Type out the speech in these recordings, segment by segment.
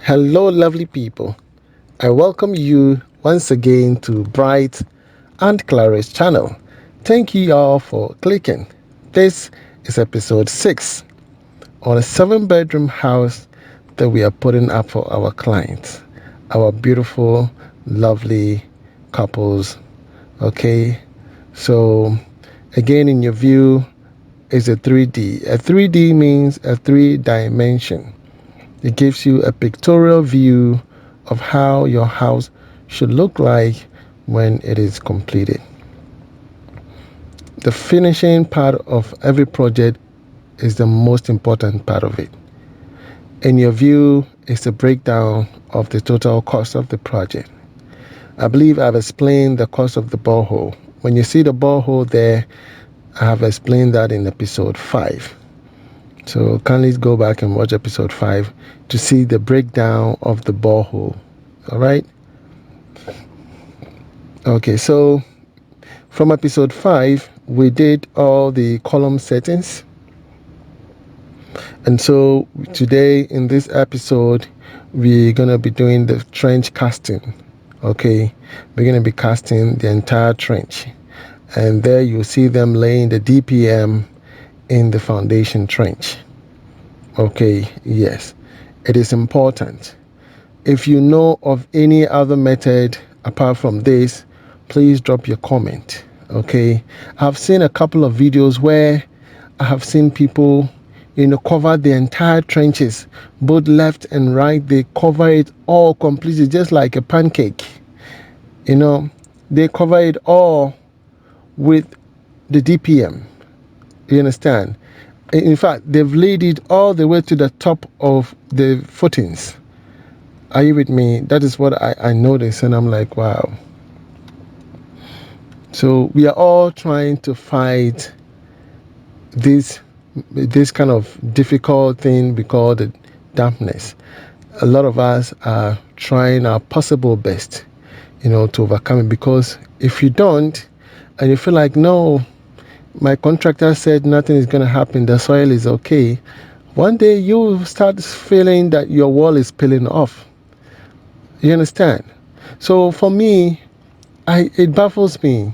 Hello, lovely people. I welcome you once again to Bright and Clara's channel. Thank you all for clicking. This is episode 6 on a 7-bedroom house that we are putting up for our clients, our beautiful, lovely couples. Okay, so again, in your view, is a 3D. A 3D means a 3 dimension. It gives you a pictorial view of how your house should look like when it is completed. The finishing part of every project is the most important part of it. In your view is the breakdown of the total cost of the project. I believe I've explained the cost of the borehole. When you see the borehole there, I have explained that in episode 5. So kindly go back and watch episode 5 to see the breakdown of the borehole. All right. Okay, so from episode 5, we did all the column settings. And so today in this episode, we're going to be doing the trench casting. Okay, we're going to be casting the entire trench. And there you see them laying the DPM in the foundation trench. Okay, yes, it is important. If you know of any other method apart from this, please drop your comment. Okay, I've seen a couple of videos where I have seen people, cover the entire trenches, both left and right. They cover it all completely, just like a pancake. They cover it all with the DPM. You understand? In fact, they've laid it all the way to the top of the footings. Are you with me? That is what I noticed, and I'm like, wow. So we are all trying to fight this kind of difficult thing we call the dampness. A lot of us are trying our possible best, to overcome it, because if you don't, and you feel like, no, my contractor said nothing is going to happen, the soil is okay, one day you start feeling that your wall is peeling off. You understand? So for me, it baffles me.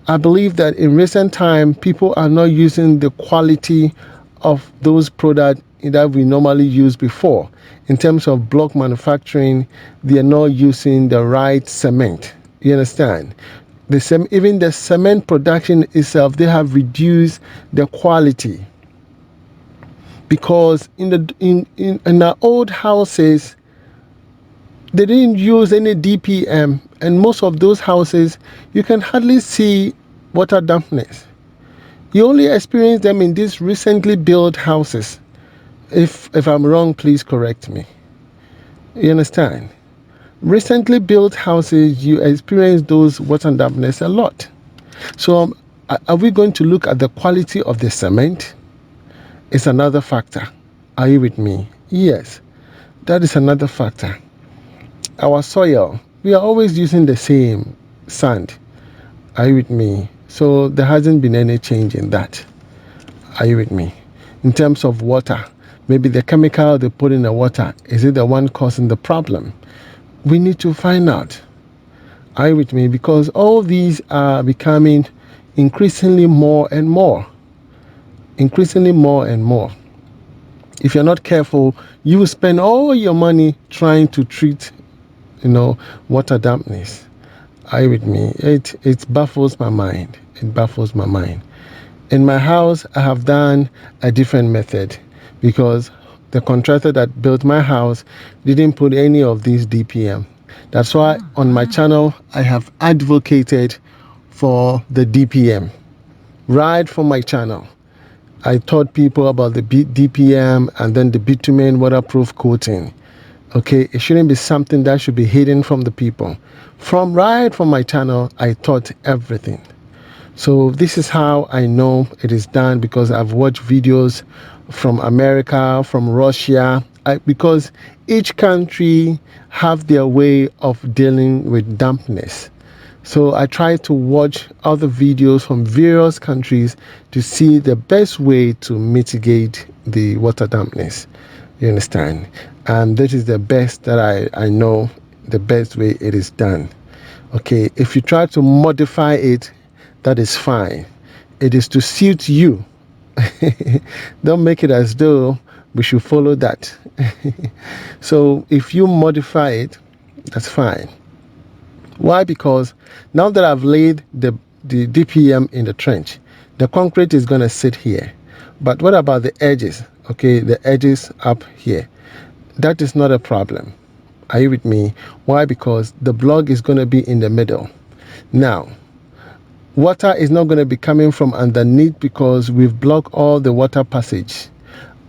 I believe that in recent time, people are not using the quality of those products that we normally use before. In terms of block manufacturing, they are not using the right cement. You understand? Even the cement production itself, they have reduced the quality, because in the old houses, they didn't use any DPM, and most of those houses, you can hardly see water dampness. You only experience them in these recently built houses. If I'm wrong, please correct me. You understand? Recently built houses, you experience those water dampness a lot. So are we going to look at the quality of the cement? It's another factor. Are you with me? Yes, that is another factor. Our soil, we are always using the same sand. Are you with me? So there hasn't been any change in that. Are you with me? In terms of water, maybe the chemical they put in the water, is it the one causing the problem? We need to find out. Are you with me? Because all these are becoming increasingly more and more. Increasingly more and more. If you're not careful, you will spend all your money trying to treat water dampness. Are you with me? It baffles my mind. It baffles my mind. In my house, I have done a different method, because the contractor that built my house didn't put any of these DPM. That's why on my channel, I have advocated for the DPM. Right from my channel, I taught people about the DPM and then the bitumen waterproof coating. Okay, it shouldn't be something that should be hidden from the people. Right from my channel, I taught everything. So this is how I know it is done, because I've watched videos from America, from Russia, because each country have their way of dealing with dampness. So I try to watch other videos from various countries to see the best way to mitigate the water dampness. You understand? and this is the best that I know, the best way it is done. Okay, if you try to modify it, that is fine. It is to suit you. Don't make it as though we should follow that. So if you modify it, that's fine. Why? Because now that I've laid the DPM in the trench, the concrete is going to sit here. But what about the edges? Okay, the edges up here. That is not a problem. Are you with me? Why? Because the block is going to be in the middle. Now, water is not going to be coming from underneath because we've blocked all the water passage.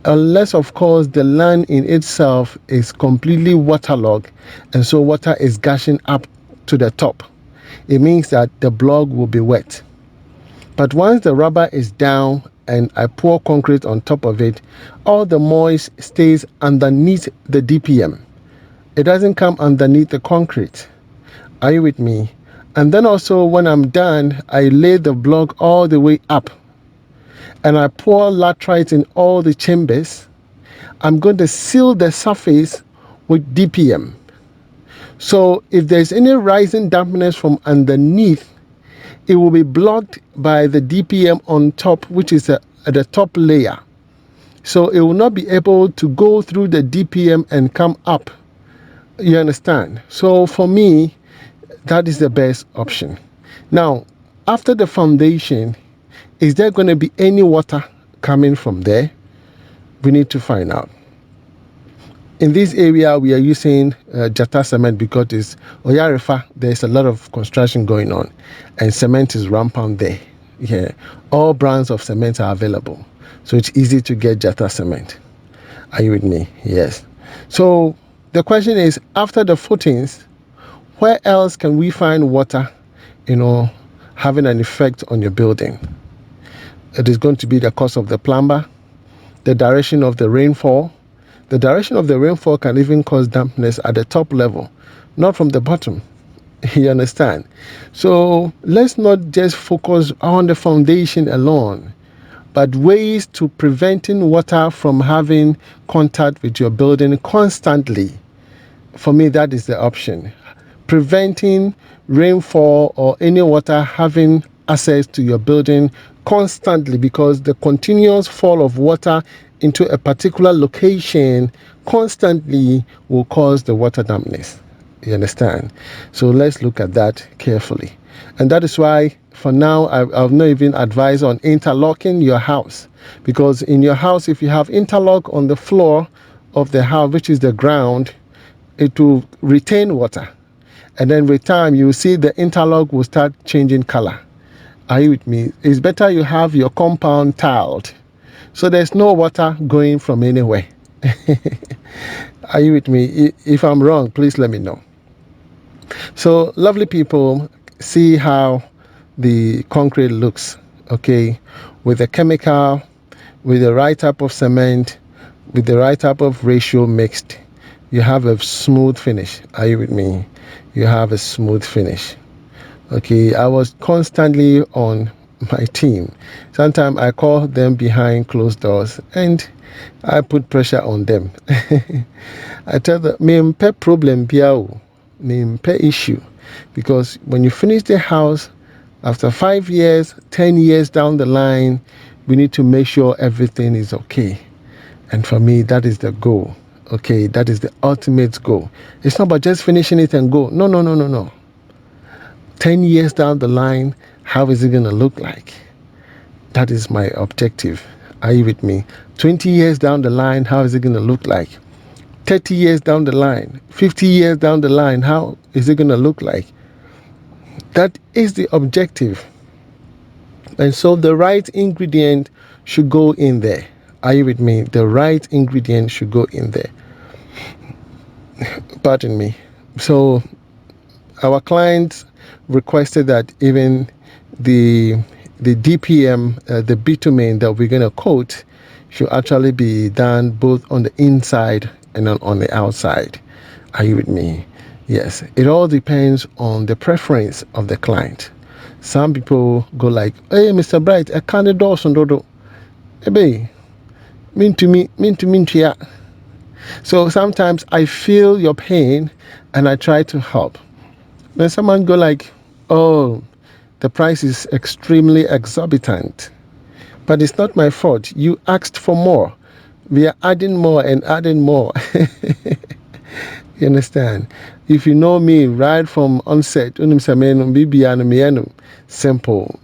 Unless, of course, the land in itself is completely waterlogged and so water is gushing up to the top. It means that the block will be wet. But once the rubber is down and I pour concrete on top of it, all the moist stays underneath the DPM. It doesn't come underneath the concrete. Are you with me? And then also when I'm done, I lay the block all the way up and I pour laterite in all the chambers. I'm going to seal the surface with DPM. So if there's any rising dampness from underneath, it will be blocked by the DPM on top, which is at the top layer. So it will not be able to go through the DPM and come up. You understand? So for me, that is the best option. Now, after the foundation, is there going to be any water coming from there? We need to find out. In this area, we are using Jata cement because it's Oyarifa. There's a lot of construction going on, and cement is rampant there. Yeah, all brands of cement are available, so it's easy to get Jata cement. Are you with me? Yes. So the question is, after the footings, where else can we find water, having an effect on your building? It is going to be the cost of the plumber, the direction of the rainfall. The direction of the rainfall can even cause dampness at the top level, not from the bottom. You understand? So let's not just focus on the foundation alone, but ways to preventing water from having contact with your building constantly. For me, that is the option. Preventing rainfall or any water having access to your building constantly, because the continuous fall of water into a particular location constantly will cause the water dampness. You understand? So let's look at that carefully. And that is why for now I've not even advised on interlocking your house, because in your house, if you have interlock on the floor of the house, which is the ground, it will retain water, and then with time you see the interlock will start changing color. Are you with me? It's better you have your compound tiled, so there's no water going from anywhere. Are you with me? If I'm wrong, please let me know. So lovely people, see how the concrete looks, okay, with the chemical, with the right type of cement, with the right type of ratio mixed. You have a smooth finish. Are you with me? You have a smooth finish. Okay, I was constantly on my team. Sometimes I call them behind closed doors and I put pressure on them. I tell them, me pet problem piao, me pet issue, because when you finish the house, after 5 years, 10 years down the line, we need to make sure everything is okay. And for me, that is the goal. Okay, that is the ultimate goal. It's not about just finishing it and go. No. 10 years down the line, how is it going to look like? That is my objective. Are you with me? 20 years down the line, how is it going to look like? 30 years down the line, 50 years down the line, how is it going to look like? That is the objective. And so the right ingredient should go in there. Are you with me? The right ingredient should go in there. Pardon me. So our clients requested that even the DPM, the bitumen that we're going to coat, should actually be done both on the inside and on the outside. Are you with me? Yes. It all depends on the preference of the client. Some people go like, hey, Mr. Bright, I can't do so. Hey, mean to me, yeah. So sometimes I feel your pain and I try to help. Then someone go like, oh, the price is extremely exorbitant. But it's not my fault. You asked for more. We are adding more and adding more. You understand? If you know me right from onset, simple.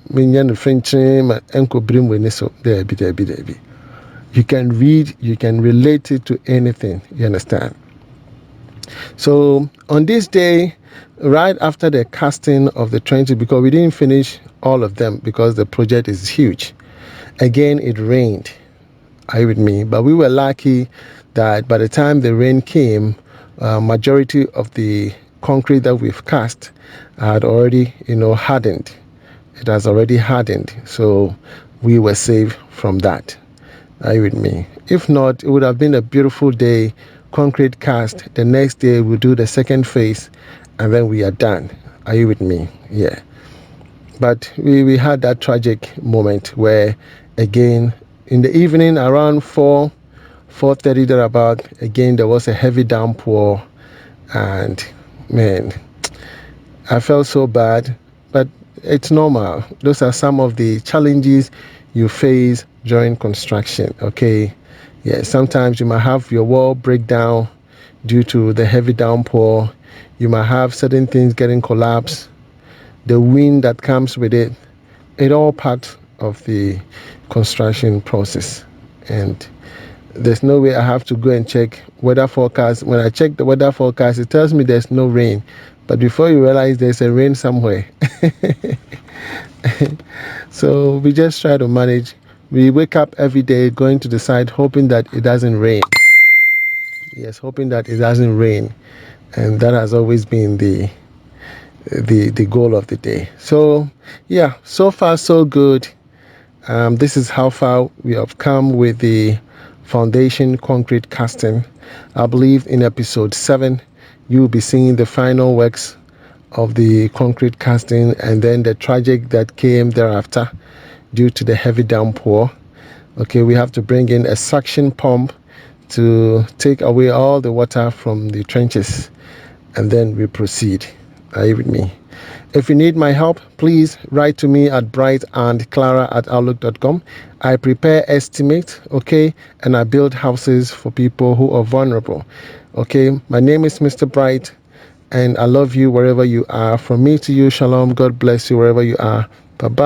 You can read, you can relate it to anything. You understand? So on this day, right after the casting of the 20, because we didn't finish all of them because the project is huge. Again, it rained. Are you with me? But we were lucky that by the time the rain came, majority of the concrete that we've cast had already, hardened. It has already hardened. So we were safe from that. Are you with me? If not, it would have been a beautiful day, concrete cast. The next day we'll do the second phase and then we are done. Are you with me? Yeah. But we had that tragic moment where, again, in the evening around 4:30 thereabout, again there was a heavy downpour, and man, I felt so bad. But it's normal. Those are some of the challenges you face during construction. Okay, yeah. Sometimes you might have your wall break down due to the heavy downpour. You might have certain things getting collapsed. The wind that comes with it. It all part of the construction process, and there's no way I have to go and check weather forecast. When I check the weather forecast, it tells me there's no rain, but before you realize there's a rain somewhere. So we just try to manage. We wake up every day going to the site hoping that it doesn't rain. Yes, hoping that it doesn't rain, and that has always been the goal of the day. So yeah, so far so good. This is how far we have come with the foundation concrete casting. I believe in episode 7 you'll be seeing the final works of the concrete casting and then the tragic that came thereafter due to the heavy downpour. Okay, we have to bring in a suction pump to take away all the water from the trenches, and then we proceed. Are you with me? If you need my help, please write to me at bright&clara@outlook.com. I prepare estimates, okay, and I build houses for people who are vulnerable. Okay, my name is Mr. Bright, and I love you wherever you are. From me to you, shalom. God bless you wherever you are. Bye-bye.